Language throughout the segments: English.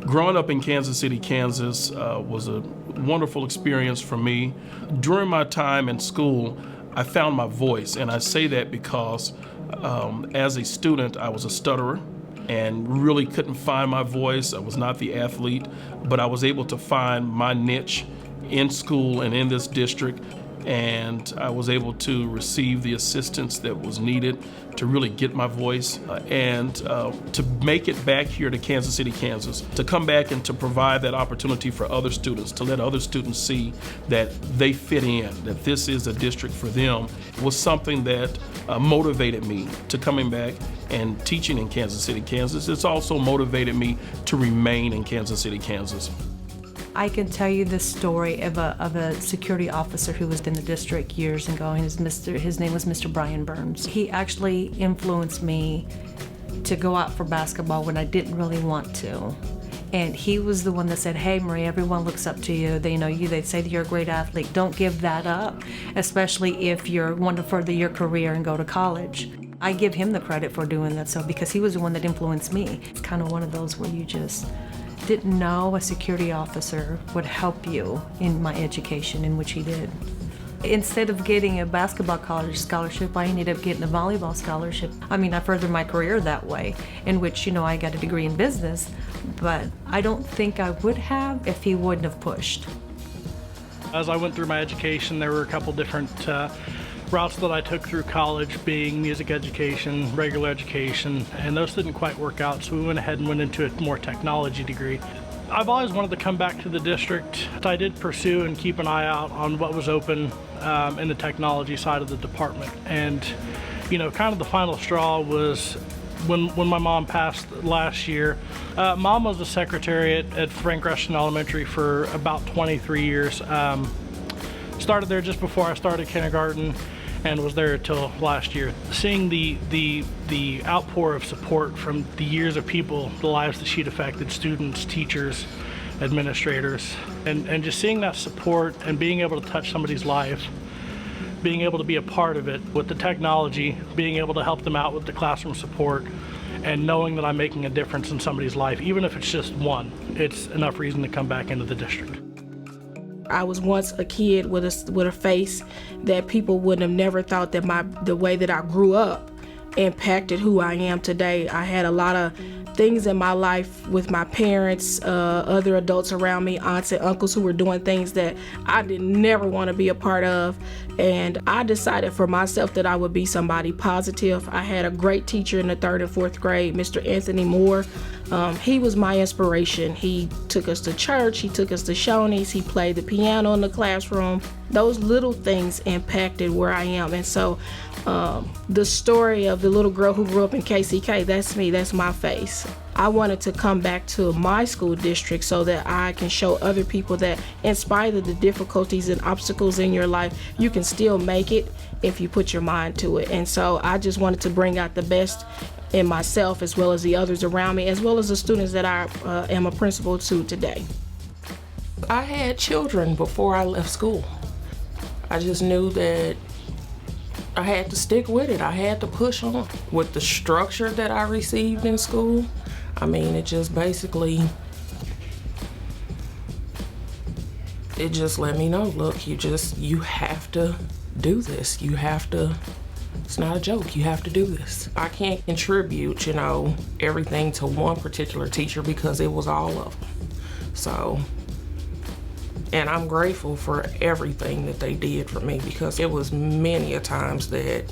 Growing up in Kansas City, Kansas was a wonderful experience for me. During my time in school, I found my voice, and I say that because as a student, I was a stutterer and really couldn't find my voice. I was not the athlete, but I was able to find my niche in school and in this district, and I was able to receive the assistance that was needed to really get my voice and to make it back here to Kansas City, Kansas, to come back and to provide that opportunity for other students, to let other students see that they fit in, that this is a district for them, was something that motivated me to coming back and teaching in Kansas City, Kansas. It's also motivated me to remain in Kansas City, Kansas. I can tell you the story of a security officer who was in the district years ago. His name was Mr. Brian Burns. He actually influenced me to go out for basketball when I didn't really want to. And he was the one that said, "Hey, Marie, everyone looks up to you. They know you. They say that you're a great athlete. Don't give that up, especially if you want to further your career and go to college." I give him the credit for doing that, so because he was the one that influenced me. It's kind of one of those where you just didn't know a security officer would help you in my education, in which he did. Instead of getting a basketball college scholarship, I ended up getting a volleyball scholarship. I mean, I furthered my career that way, in which, I got a degree in business, but I don't think I would have if he wouldn't have pushed. As I went through my education, there were a couple different routes that I took through college, being music education, regular education, and those didn't quite work out, so we went ahead and went into a more technology degree. I've always wanted to come back to the district. I did pursue and keep an eye out on what was open in the technology side of the department. And, kind of the final straw was when my mom passed last year. Mom was a secretary at Frank Rushton Elementary for about 23 years. Started there just before I started kindergarten and was there until last year. Seeing the outpour of support from the years of people, the lives that she'd affected, students, teachers, administrators, and just seeing that support and being able to touch somebody's life, being able to be a part of it with the technology, being able to help them out with the classroom support, and knowing that I'm making a difference in somebody's life, even if it's just one, it's enough reason to come back into the district. I was once a kid with a face that people would have never thought that the way that I grew up impacted who I am today. I had a lot of things in my life with my parents, other adults around me, aunts and uncles who were doing things that I did never want to be a part of. And I decided for myself that I would be somebody positive. I had a great teacher in the 3rd and 4th grade, Mr. Anthony Moore. He was my inspiration. He took us to church, he took us to Shoney's, he played the piano in the classroom. Those little things impacted where I am. And so the story of the little girl who grew up in KCK, that's me, that's my face. I wanted to come back to my school district so that I can show other people that in spite of the difficulties and obstacles in your life, you can still make it if you put your mind to it. And so I just wanted to bring out the best in myself as well as the others around me, as well as the students that I am a principal to today. I had children before I left school. I just knew that I had to stick with it. I had to push on. With the structure that I received in school, I mean, it just basically, it just let me know, look, you have to do this. You have to, it's not a joke, you have to do this. I can't contribute, everything to one particular teacher because it was all of them. So, and I'm grateful for everything that they did for me because it was many a times that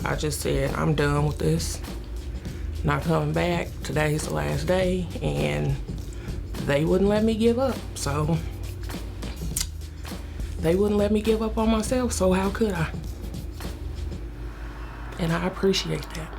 I just said, I'm done with this. Not coming back. Today's the last day, and they wouldn't let me give up. So they wouldn't let me give up on myself, so how could I? And I appreciate that.